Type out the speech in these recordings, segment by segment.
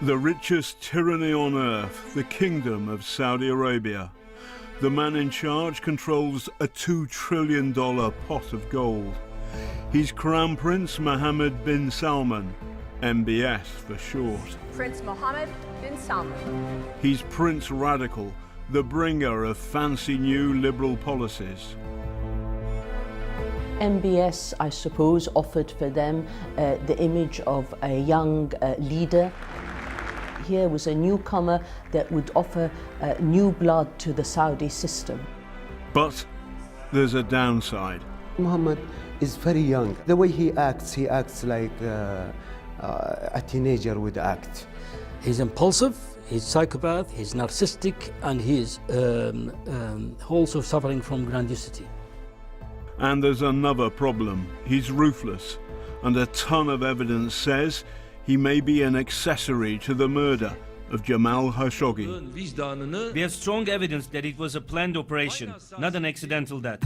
The richest tyranny on earth, the Kingdom of Saudi Arabia. The man in charge controls a $2 trillion pot of gold. He's Crown Prince Mohammed bin Salman, MBS for short. Prince Mohammed bin Salman. He's Prince Radical, the bringer of fancy new liberal policies. MBS, I suppose, offered for them the image of a young leader. Here was a newcomer that would offer new blood to the Saudi system. But there's a downside. Mohammed is very young. The way he acts like a teenager would act. He's impulsive, he's psychopath, he's narcissistic, and he's also suffering from grandiosity. And there's another problem. He's ruthless, and a ton of evidence says he may be an accessory to the murder of Jamal Khashoggi. We have strong evidence that it was a planned operation, not an accidental death.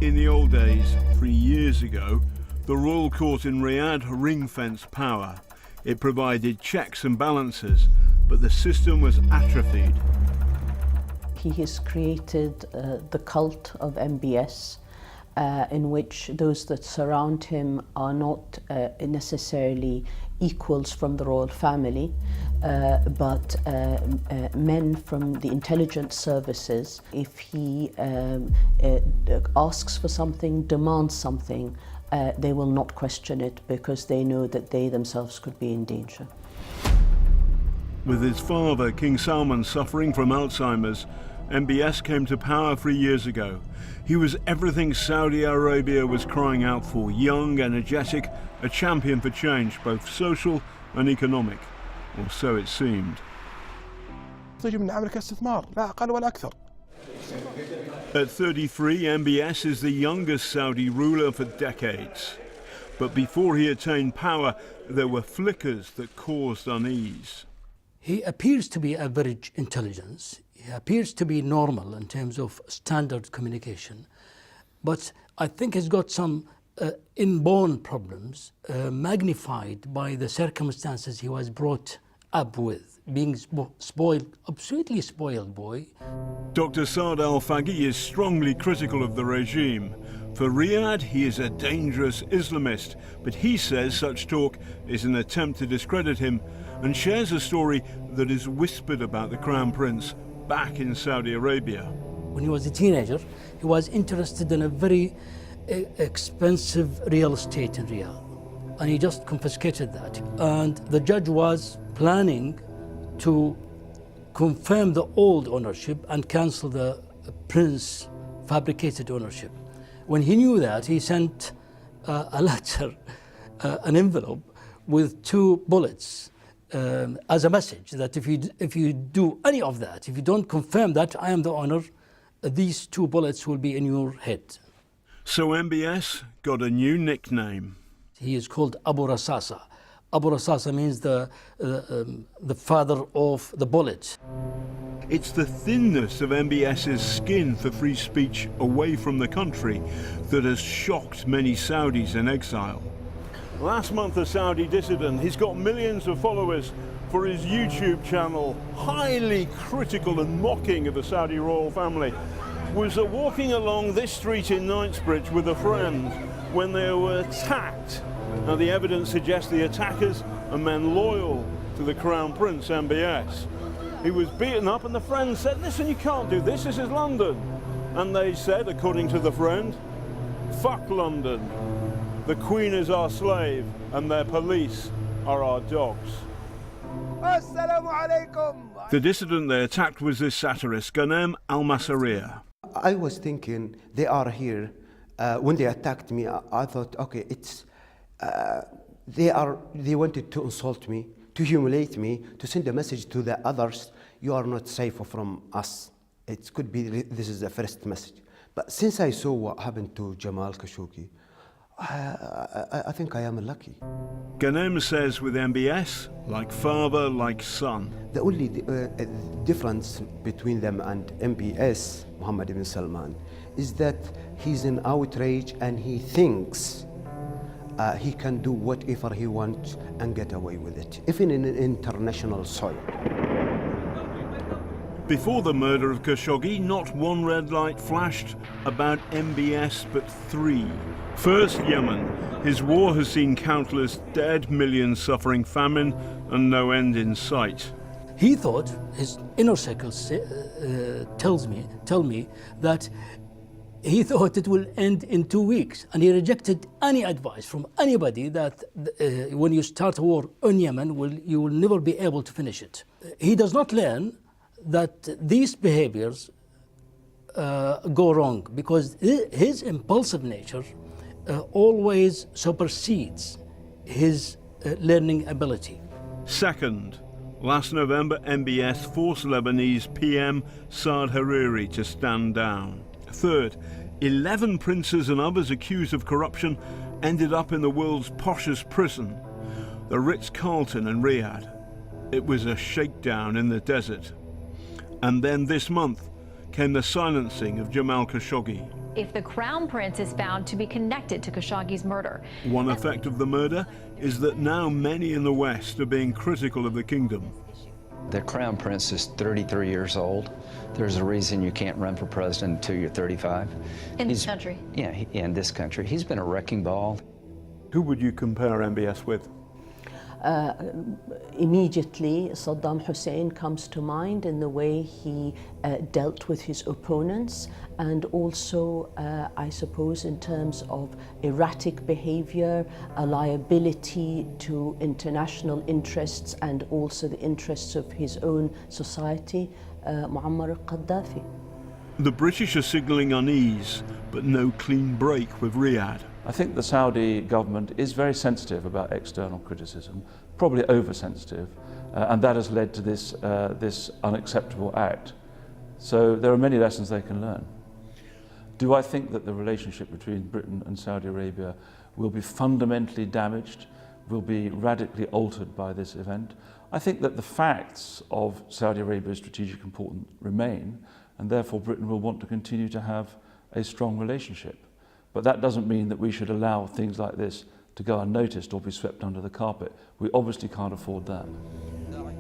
In the old days, 3 years ago, the royal court in Riyadh ring-fenced power. It provided checks and balances, but the system was atrophied. He has created the cult of MBS, in which those that surround him are not necessarily equals from the royal family, but men from the intelligence services. If he asks for something, demands something, they will not question it because they know that they themselves could be in danger. With his father, King Salman, suffering from Alzheimer's, MBS came to power 3 years ago. He was everything Saudi Arabia was crying out for: young, energetic, a champion for change, both social and economic, or so it seemed. At 33, MBS is the youngest Saudi ruler for decades. But before he attained power, there were flickers that caused unease. He appears to be average intelligence. He appears to be normal in terms of standard communication. But I think he's got some inborn problems magnified by the circumstances he was brought up with, being spoiled, absolutely spoiled boy. Dr. Saad al-Faghi is strongly critical of the regime. For Riyadh, he is a dangerous Islamist, but he says such talk is an attempt to discredit him, and shares a story that is whispered about the Crown Prince back in Saudi Arabia. When he was a teenager, he was interested in a very expensive real estate in Riyadh, and he just confiscated that. And the judge was planning to confirm the old ownership and cancel the prince fabricated ownership. When he knew that, he sent a letter, an envelope with 2 bullets as a message that if you do any of that, if you don't confirm that I am the owner, these 2 bullets will be in your head. So MBS got a new nickname. He is called Abu Rasasa. Abu Rasasa means the father of the bullet. It's the thinness of MBS's skin for free speech away from the country that has shocked many Saudis in exile. Last month, a Saudi dissident, he's got millions of followers for his YouTube channel, highly critical and mocking of the Saudi royal family, was walking along this street in Knightsbridge with a friend when they were attacked. Now, the evidence suggests the attackers are men loyal to the Crown Prince, MBS. He was beaten up and the friend said, "Listen, you can't do this, this is London." And they said, according to the friend, "Fuck London. The Queen is our slave and their police are our dogs." The dissident they attacked was this satirist, Ghanem al-Masariya. I was thinking they are here. When they attacked me, I thought, okay, it's they wanted to insult me, to humiliate me, to send a message to the others: you are not safe from us. It could be this is the first message. But since I saw what happened to Jamal Khashoggi, I think I am lucky. Ghanem says with MBS, like father, like son. The only difference between them and MBS, Mohammed bin Salman, is that he's in outrage and he thinks he can do whatever he wants and get away with it, even in an international soil. Before the murder of Khashoggi, not one red light flashed about MBS, but three. First, Yemen. His war has seen countless dead, millions suffering famine, and no end in sight. He thought, his inner circle tell me that he thought it will end in 2 weeks, and he rejected any advice from anybody that when you start a war on Yemen, you will never be able to finish it. He does not learn that these behaviors go wrong, because his impulsive nature always supersedes his learning ability. Second, last November, MBS forced Lebanese PM Saad Hariri to stand down. Third, 11 princes and others accused of corruption ended up in the world's poshest prison, the Ritz-Carlton in Riyadh. It was a shakedown in the desert. And then this month came the silencing of Jamal Khashoggi. If the Crown Prince is found to be connected to Khashoggi's murder. One effect of the murder is that now many in the West are being critical of the kingdom. The Crown Prince is 33 years old. There's a reason you can't run for president until you're 35. In this country? Yeah, in this country. He's been a wrecking ball. Who would you compare MBS with? Immediately, Saddam Hussein comes to mind in the way he dealt with his opponents, and also, I suppose, in terms of erratic behavior, a liability to international interests and also the interests of his own society, Muammar al-Gaddafi. The British are signalling unease, but no clean break with Riyadh. I think the Saudi government is very sensitive about external criticism, probably oversensitive, and that has led to this unacceptable act. So there are many lessons they can learn. Do I think that the relationship between Britain and Saudi Arabia will be fundamentally damaged, will be radically altered by this event? I think that the facts of Saudi Arabia's strategic importance remain, and therefore Britain will want to continue to have a strong relationship. But that doesn't mean that we should allow things like this to go unnoticed or be swept under the carpet. We obviously can't afford that.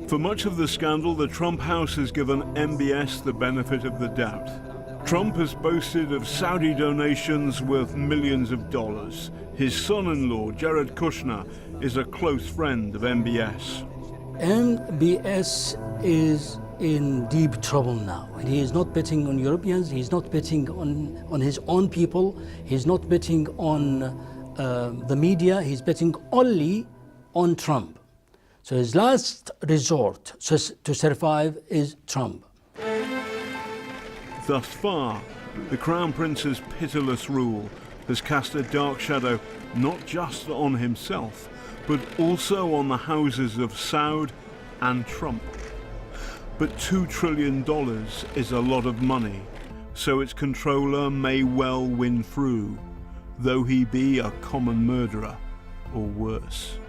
For much of the scandal, the Trump house has given MBS the benefit of the doubt. Trump has boasted of Saudi donations worth millions of dollars. His son-in-law, Jared Kushner, is a close friend of MBS. MBS is in deep trouble now. He is not betting on Europeans, he's not betting on his own people, he's not betting on the media, he's betting only on Trump. So his last resort to survive is Trump. Thus far, the Crown Prince's pitiless rule has cast a dark shadow not just on himself, but also on the houses of Saud and Trump. But $2 trillion is a lot of money, so its controller may well win through, though he be a common murderer or worse.